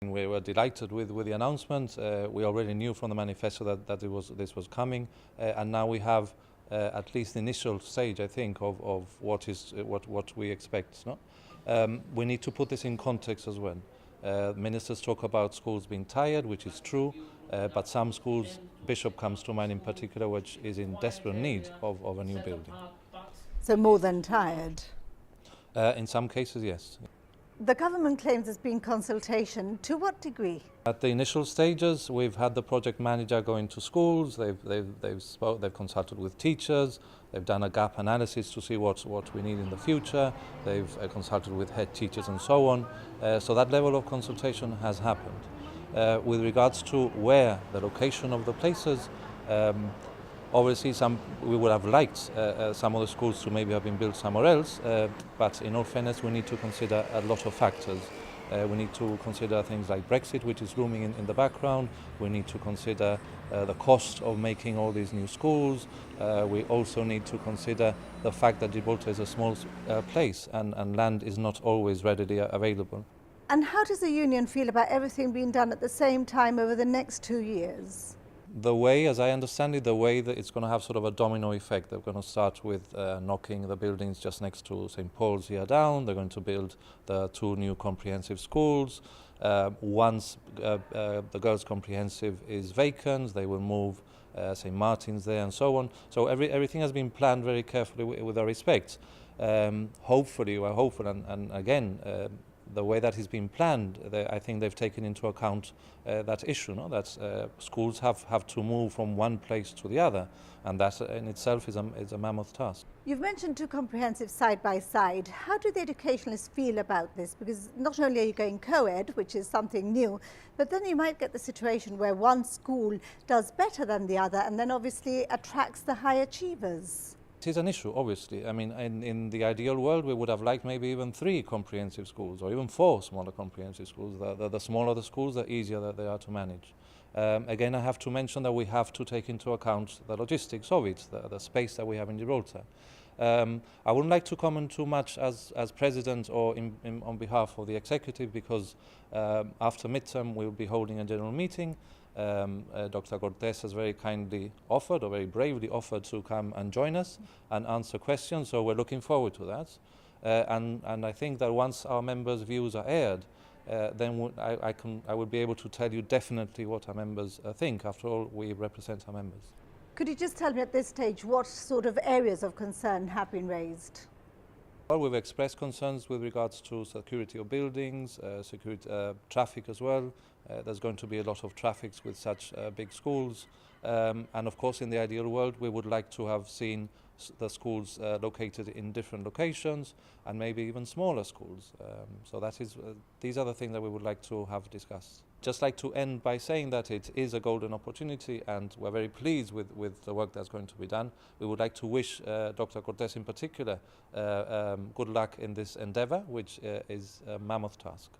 We were delighted with the announcement. We already knew from the manifesto that this was coming, and now we have at least the initial stage, I think, of what we expect. No? We need to put this in context as well. Ministers talk about schools being tired, which is true, but some schools, Bishop comes to mind in particular, which is in desperate need of a new building. So more than tired? In some cases, yes. The government claims there's been consultation. To what degree? At the initial stages, we've had the project manager go into schools. They've consulted with teachers. They've done a gap analysis to see what we need in the future. They've consulted with head teachers and so on. So that level of consultation has happened. With regards to where the location of the places, obviously, we would have liked some of the schools to maybe have been built somewhere else, but in all fairness, we need to consider a lot of factors. We need to consider things like Brexit, which is looming in the background. We need to consider the cost of making all these new schools. We also need to consider the fact that Gibraltar is a small place and land is not always readily available. And how does the union feel about everything being done at the same time over the next 2 years? The way, as I understand it, the way that it's going to have sort of a domino effect. They're going to start with knocking the buildings just next to St. Paul's here down. They're going to build the 2 new comprehensive schools. Once the girls' comprehensive is vacant, they will move St. Martin's there and so on. So everything has been planned very carefully with our respect. Hopefully, we're hopeful, and again, the way that has been planned, I think they've taken into account that issue, no? That schools have to move from one place to the other, and that in itself is a mammoth task. You've mentioned 2 comprehensive side by side. How do the educationalists feel about this? Because not only are you going co-ed, which is something new, but then you might get the situation where one school does better than the other and then obviously attracts the high achievers. It is an issue, obviously. I mean, in the ideal world, we would have liked maybe even 3 comprehensive schools or even 4 smaller comprehensive schools. The smaller the schools, the easier that they are to manage. Again, I have to mention that we have to take into account the logistics of it, the space that we have in Gibraltar. I wouldn't like to comment too much as president or on behalf of the executive, because after midterm we'll be holding a general meeting. Dr. Cortés has very kindly offered, or very bravely offered, to come and join us and answer questions, so we're looking forward to that. And I think that once our members' views are aired, then I will be able to tell you definitely what our members think. After all, we represent our members. Could you just tell me at this stage what sort of areas of concern have been raised? Well, we've expressed concerns with regards to security of buildings, traffic as well. There's going to be a lot of traffic with such big schools. And of course, in the ideal world, we would like to have seen the schools located in different locations and maybe even smaller schools. So these are the things that we would like to have discussed. Just like to end by saying that it is a golden opportunity and we're very pleased with the work that's going to be done. We would like to wish Dr. Cortés in particular good luck in this endeavor, which is a mammoth task.